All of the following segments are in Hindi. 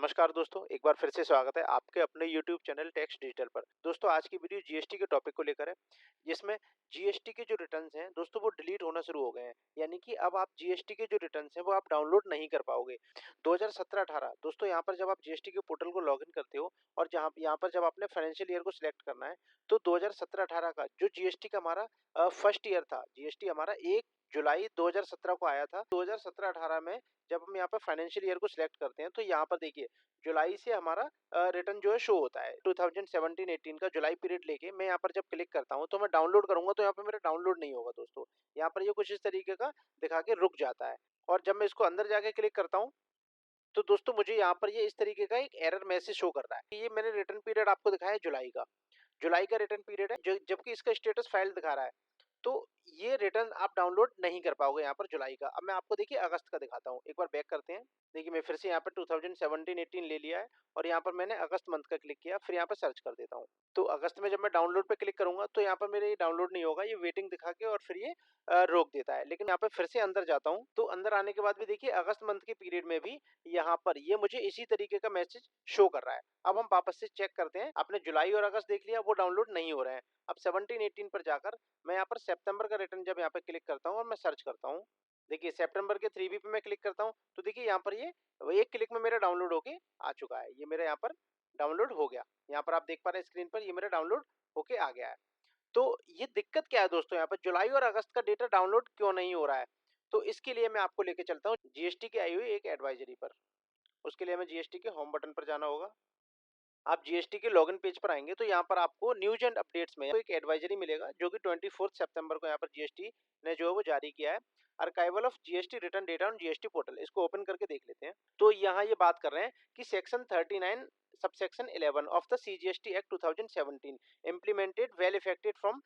नमस्कार दोस्तों, एक बार फिर से स्वागत है आपके अपने YouTube चैनल टैक्स डिजिटल पर। दोस्तों आज की वीडियो जीएसटी के टॉपिक को लेकर है, जिसमें जीएसटी के जो रिटर्न्स हैं दोस्तों वो डिलीट होना शुरू हो गए हैं। यानी कि अब आप जीएसटी के जो रिटर्न्स हैं वो आप डाउनलोड नहीं कर पाओगे। 2017-18 दोस्तों यहाँ पर जब आप जीएसटी के पोर्टल को लॉगिन करते हो और जहाँ यहाँ पर जब आपने फाइनेंशियल ईयर को सिलेक्ट करना है, तो 2017-18 का जो जीएसटी का हमारा फर्स्ट ईयर था, जीएसटी हमारा 1 जुलाई 2017 को आया था। 2017-18 में जब हम यहाँ पर फाइनेंशियल ईयर को सिलेक्ट करते हैं तो यहाँ पर देखिए जुलाई से हमारा रिटर्न जो है शो होता है। 2017-18 का जुलाई पीरियड लेके मैं यहाँ पर जब क्लिक करता हूँ तो मैं डाउनलोड करूंगा तो यहाँ पर मेरा डाउनलोड नहीं होगा दोस्तों। यहाँ पर ये कुछ इस तरीके का दिखा के रुक जाता है और जब मैं इसको अंदर जाके क्लिक करता हूँ तो दोस्तों मुझे यहाँ पर ये इस तरीके का एक एरर मैसेज शो कर रहा है। ये मैंने रिटर्न पीरियड आपको दिखाया है जुलाई का रिटर्न पीरियड है, जबकि इसका स्टेटस फाइल दिखा रहा है। तो ये रिटर्न आप डाउनलोड नहीं कर पाओगे यहाँ पर जुलाई का। अब मैं आपको देखिए अगस्त का दिखाता हूँ। एक बार बैक करते हैं। देखिए मैं फिर से यहाँ पर 2017-18 ले लिया है और यहाँ पर मैंने अगस्त मंथ का क्लिक किया, फिर यहाँ पर सर्च कर देता हूँ। तो अगस्त में जब मैं डाउनलोड पे क्लिक करूंगा तो यहाँ पर मेरे ये डाउनलोड नहीं होगा, ये वेटिंग दिखा के और फिर ये रोक देता है। लेकिन यहाँ पर फिर से अंदर जाता हूँ तो अंदर आने के बाद भी देखिए अगस्त मंथ के पीरियड में भी यहाँ पर ये मुझे इसी तरीके का मैसेज शो कर रहा है। अब हम वापस से चेक करते हैं। आपने जुलाई और अगस्त देख लिया, वो डाउनलोड नहीं हो रहे हैं। अब 17-18 पर जाकर मैं यहाँ पर सितंबर का रिटर्न जब यहाँ पे क्लिक करता हूँ और मैं सर्च करता हूँ, देखिए सितंबर के 3B पे मैं क्लिक करता हूँ तो देखिए यहाँ पर ये एक क्लिक में मेरा डाउनलोड होके आ चुका है। ये मेरा यहाँ पर डाउनलोड हो गया। यहाँ पर आप देख पा रहे हैं स्क्रीन पर, ये मेरा डाउनलोड होके आ गया है। तो ये दिक्कत क्या है दोस्तों, यहाँ पर जुलाई और अगस्त का डेटा डाउनलोड क्यों नहीं हो रहा है? तो इसके लिए मैं आपको लेके चलता हूँ जीएसटी की आई हुई एक एडवाइजरी पर। उसके लिए हमें जीएसटी के होम बटन पर जाना होगा। आप जीएसटी के लॉगिन पेज पर आएंगे तो यहाँ पर आपको न्यूज एंड अपडेट्स में एक एडवाइजरी मिलेगा जो कि 24 सितंबर को यहाँ पर जीएसटी ने जो है वो जारी किया है। Archival of GST return data on GST portal, इसको ओपन करके देख लेते हैं। तो यहाँ ये बात कर रहे हैं कि section 39 subsection 11 of the CGST act 2017 implemented well affected from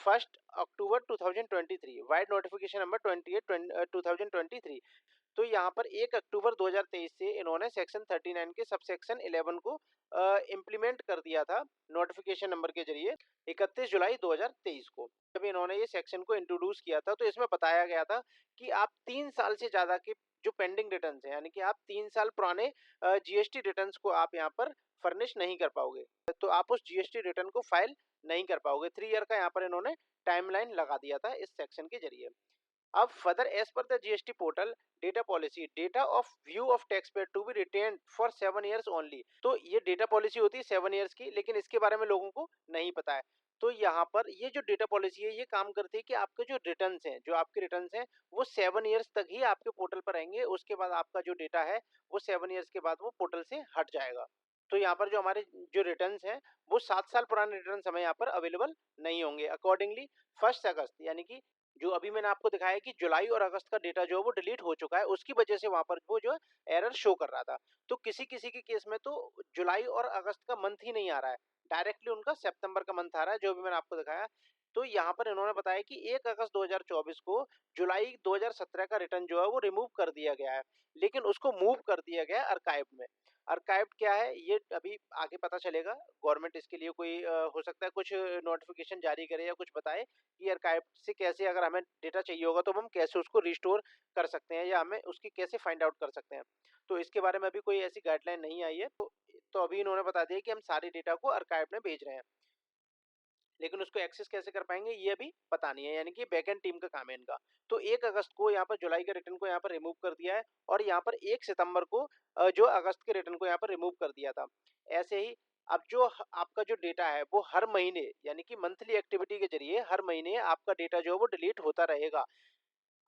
1 October 2023 wide notification number 28 2023। तो यहाँ पर 1 अक्टूबर 2023 से इन्होंने सेक्शन 39 के सबसेक्शन 11 को इम्प्लीमेंट कर दिया था नोटिफिकेशन नंबर के जरिए 31 जुलाई 2023 को। जब इन्होंने ये सेक्शन को इंट्रोड्यूस किया था तो इसमें बताया गया था कि आप 3 साल से ज़्यादा के जो पेंडिंग रिटर्न्स हैं, यानी कि आप 3 साल पुराने जीएसटी रिटर्न्स को आप यहाँ पर फर्निश नहीं कर पाओगे, तो आप उस जीएसटी रिटर्न को फाइल नहीं कर पाओगे। 3 ईयर का यहाँ पर इन्होंने टाइमलाइन लगा दिया था इस सेक्शन के जरिए। अब further as per the GST portal data policy data of view of tax payer to be retained for 7 years only. तो ये डेटा पॉलिसी होती है 7 ईयर्स की, लेकिन इसके बारे में लोगों को नहीं पता है। तो यहाँ पर ये जो डेटा पॉलिसी है ये काम करती है कि आपके जो रिटर्न्स हैं, जो आपके रिटर्न्स हैं वो 7 ईयर्स तक ही आपके पोर्टल पर रहेंगे। उसके बाद आपका जो डेटा है वो 7 ईयर्स के बाद वो पोर्टल से हट जाएगा। तो यहाँ पर जो हमारे जो रिटर्न्स हैं वो 7 साल पुराने रिटर्न्स हमें यहाँ पर अवेलेबल नहीं होंगे। अकॉर्डिंगली 1 अगस्त यानी कि जो अभी मैंने आपको दिखाया है कि जुलाई और अगस्त का डेटा जो है वो डिलीट हो चुका है, उसकी वजह से वहां पर वो जो एरर शो कर रहा था। तो किसी किसी के केस में तो जुलाई और अगस्त का मंथ ही नहीं आ रहा है, डायरेक्टली उनका सितंबर का मंथ आ रहा है, जो भी मैंने आपको दिखाया। तो यहाँ पर इन्होंने बताया कि 1 अगस्त 2024 को जुलाई 2017 का रिटर्न जो है वो रिमूव कर दिया गया है, लेकिन उसको मूव कर दिया गया है अर्काइव में। अर्काइव्ड क्या है ये अभी आगे पता चलेगा। गवर्नमेंट इसके लिए कोई हो सकता है कुछ नोटिफिकेशन जारी करे या कुछ बताए कि अर्काइव से कैसे, अगर हमें डेटा चाहिए होगा तो हम कैसे उसको रिस्टोर कर सकते हैं या हमें उसकी कैसे फाइंड आउट कर सकते हैं। तो इसके बारे में अभी कोई ऐसी गाइडलाइन नहीं आई है। तो अभी इन्होंने बता दिया कि हम सारे डेटा को अर्काइव में भेज रहे हैं, लेकिन उसको एक्सेस कैसे कर पाएंगे ये अभी पता नहीं है, यानी कि बैकएंड टीम का काम है इनका। तो 1 अगस्त को यहाँ पर जुलाई के रिटर्न को यहाँ पर रिमूव कर दिया है और यहाँ पर 1 सितंबर को जो अगस्त के रिटर्न को यहाँ पर रिमूव कर दिया था। ऐसे ही अब जो आपका जो डेटा है वो हर महीने यानी कि मंथली एक्टिविटी के जरिए हर महीने आपका डेटा जो है वो डिलीट होता रहेगा।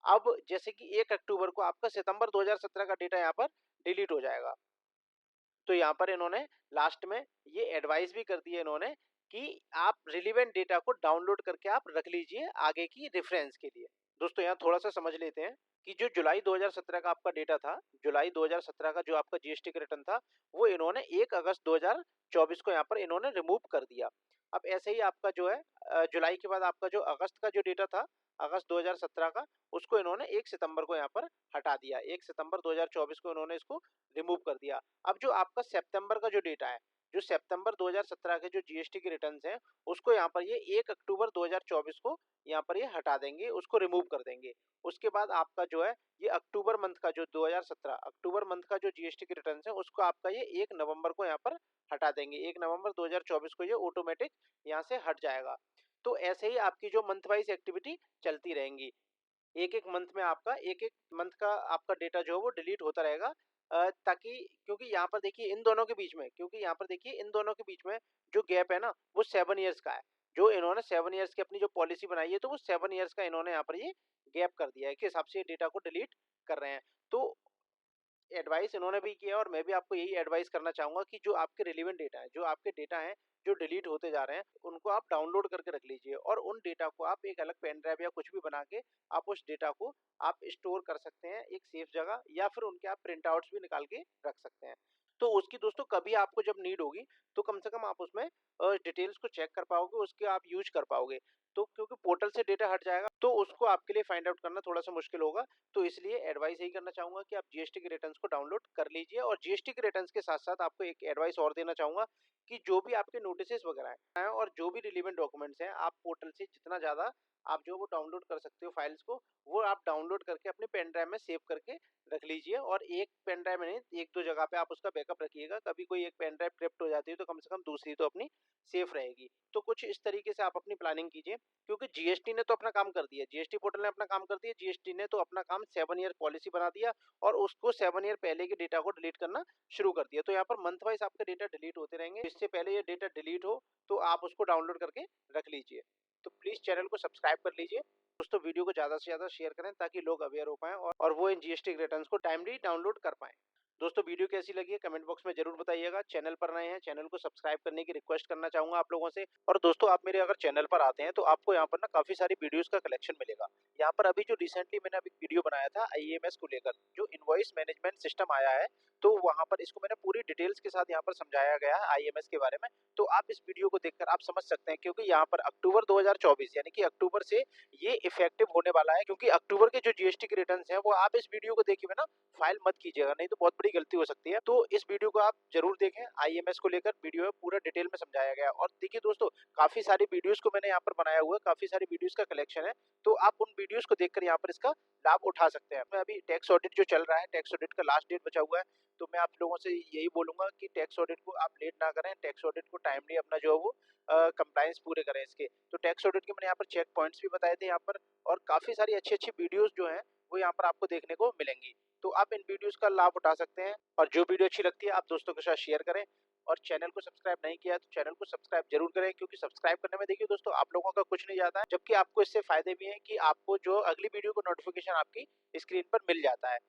अब जैसे कि 1 अक्टूबर को आपका सितंबर 2017 का डेटा यहाँ पर डिलीट हो जाएगा। तो यहाँ पर इन्होंने लास्ट में ये एडवाइस भी कर दी है इन्होंने कि आप रिलेवेंट डेटा को डाउनलोड करके आप रख लीजिए आगे की रेफरेंस के लिए। दोस्तों यहाँ थोड़ा सा समझ लेते हैं कि जो जुलाई 2017 का आपका डेटा था, जुलाई 2017 का जो आपका जीएसटी का रिटर्न था, वो इन्होंने 1 अगस्त 2024 को यहाँ पर इन्होंने रिमूव कर दिया। अब ऐसे ही आपका जो है जुलाई के बाद आपका जो अगस्त का जो डेटा था, अगस्त 2017 का, उसको इन्होंने 1 सितंबर को यहाँ पर हटा दिया। 1 सितंबर 2024 को इन्होंने इसको रिमूव कर दिया। अब जो आपका सितंबर का जो डेटा है जो सितंबर 2017 के जो जीएसटी के रिटर्न्स हैं, उसको यहाँ पर ये 1 अक्टूबर 2024 को यहाँ पर ये हटा देंगे, उसको रिमूव कर देंगे। उसके बाद आपका जो है ये अक्टूबर मंथ का जो 2017 अक्टूबर मंथ का जो जीएसटी के रिटर्न्स है, उसको आपका ये 1 नवंबर को यहाँ पर हटा देंगे। 1 नवंबर 2024 को ये ऑटोमेटिक यहाँ से हट जाएगा। तो ऐसे ही आपकी जो मंथ वाइज एक्टिविटी चलती रहेंगी। एक-एक मंथ में आपका एक-एक मंथ का आपका डेटा जो है वो डिलीट होता रहेगा, ताकि क्योंकि यहाँ पर देखिए इन दोनों के बीच में क्योंकि यहाँ पर देखिए इन दोनों के बीच में जो गैप है ना, वो 7 इयर्स का है। जो इन्होंने 7 इयर्स की अपनी जो पॉलिसी बनाई है, तो वो 7 इयर्स का इन्होंने यहाँ पर ये गैप कर दिया है कि हिसाब से ये डेटा को डिलीट कर रहे हैं। तो एडवाइस इन्होंने भी किया और मैं भी आपको यही एडवाइस करना चाहूँगा कि जो आपके रिलेवेंट डेटा है, जो आपके डेटा हैं, जो डिलीट होते जा रहे हैं, उनको आप डाउनलोड करके रख लीजिए और उन डेटा को आप एक अलग पेन ड्राइव या कुछ भी बना के आप उस डेटा को आप स्टोर कर सकते हैं एक सेफ जगह, या फिर उनके आप प्रिंट आउट्स भी निकाल के रख सकते हैं। तो उसकी दोस्तों कभी आपको जब नीड होगी, तो कम से कम आप उसमें डिटेल्स को चेक कर पाओगे, उसके आप यूज़ कर पाओगे। तो क्योंकि पोर्टल से डेटा हट जाएगा, तो उसको आपके लिए फाइंड आउट करना थोड़ा-सा मुश्किल होगा। तो इसलिए एडवाइस यही करना चाहूँगा कि आप जीएसटी के रिटर्न्स को डाउनलोड कर लीजिए, और जीएसटी के रिटर्न्स के साथ-साथ आपको एक एडवाइस और देना चाहूँगा कि जो भी आपके नोटिसेस वगैरह हैं और जो भी रिलेवेंट डॉक्यूमेंट्स हैं, आप पोर्टल से जितना ज़्यादा आप जो वो डाउनलोड कर सकते हो फाइल्स को, वो आप डाउनलोड करके अपने पेन ड्राइव में सेव करके रख लीजिए, और एक पेन ड्राइव में नहीं, 1-2 जगह पे आप उसका बैकअप रखिएगा। कभी कोई एक पेन ड्राइव क्रिप्ट हो जाती है, तो कम से कम दूसरी तो अपनी सेफ रहेगी। तो कुछ इस तरीके से आप अपनी प्लानिंग कीजिए, क्योंकि जीएसटी ने तो अपना काम कर दिया, जीएसटी पोर्टल ने अपना काम कर दिया, जीएसटी ने तो अपना काम 7 ईयर पॉलिसी बना दिया और उसको 7 ईयर पहले के डेटा को डिलीट करना शुरू कर दिया। तो यहाँ पर मंथ वाइज आपके डेटा डिलीट होते रहेंगे। इससे पहले ये डेटा डिलीट हो, तो आप उसको डाउनलोड करके रख लीजिए। तो प्लीज़ चैनल को सब्सक्राइब कर लीजिए। दोस्तों वीडियो को ज़्यादा से ज़्यादा शेयर करें, ताकि लोग अवेयर हो पाएँ और वो इन जीएसटी रिटर्न्स को टाइमली डाउनलोड कर पाएँ। दोस्तों वीडियो कैसी लगी है कमेंट बॉक्स में ज़रूर बताइएगा। चैनल पर नए हैं, चैनल को सब्सक्राइब करने की रिक्वेस्ट करना चाहूँगा आप लोगों से। और दोस्तों आप मेरे अगर चैनल पर आते हैं, तो आपको यहाँ पर ना काफ़ी सारी वीडियोज़ का कलेक्शन मिलेगा। यहाँ पर अभी जो रिसेंटली मैंने अभी वीडियो बनाया था आईएमएस को लेकर, जो इनवॉइस मैनेजमेंट सिस्टम आया है, तो वहाँ पर इसको मैंने पूरी डिटेल्स के साथ यहाँ पर समझाया गया है आईएमएस के बारे में। तो आप इस वीडियो को देखकर आप समझ सकते हैं, क्योंकि यहाँ पर अक्टूबर 2024 यानी कि अक्टूबर से ये इफेक्टिव होने वाला है, क्योंकि अक्टूबर के जो जीएसटी के रिटर्न्स हैं, वो आप इस वीडियो को देखे हुए ना फाइल मत कीजिएगा, नहीं तो बहुत बड़ी गलती हो सकती है। तो इस वीडियो को आप जरूर देखें, आईएमएस को लेकर वीडियो है, पूरा डिटेल में समझाया गया है। और देखिए दोस्तों, काफी सारी वीडियोस को मैंने यहाँ पर बनाया हुआ है, काफी सारी वीडियोस का कलेक्शन है, तो आप उन वीडियोस को देखकर यहाँ पर इसका लाभ उठा सकते हैं। मैं अभी टैक्स ऑडिट जो चल रहा है, टैक्स ऑडिट का लास्ट डेट बचा हुआ है, तो मैं आप लोगों से यही बोलूंगा कि टैक्स ऑडिट को आप लेट ना करें, टैक्स ऑडिट को टाइमली अपना जो है वो कंप्लायंस पूरे करें इसके। तो टैक्स ऑडिट के मैंने यहाँ पर चेक पॉइंट्स भी बताए थे यहाँ पर, और काफी सारी अच्छी-अच्छी वीडियोस जो हैं, वो यहाँ पर आपको देखने को मिलेंगी। तो आप इन वीडियोस का लाभ उठा सकते हैं, और जो वीडियो अच्छी लगती है आप दोस्तों के साथ शेयर करें, और चैनल को सब्सक्राइब नहीं किया है तो चैनल को सब्सक्राइब जरूर करें, क्योंकि सब्सक्राइब करने में देखिए दोस्तों आप लोगों का कुछ नहीं जाता है, जबकि आपको इससे फायदे भी हैं कि आपको जो अगली वीडियो को नोटिफिकेशन आपकी स्क्रीन पर मिल जाता है,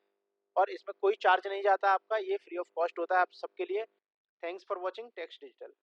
और इसमें कोई चार्ज नहीं जाता आपका, ये फ्री ऑफ कॉस्ट होता है आप सबके लिए। Thanks for watching text digital.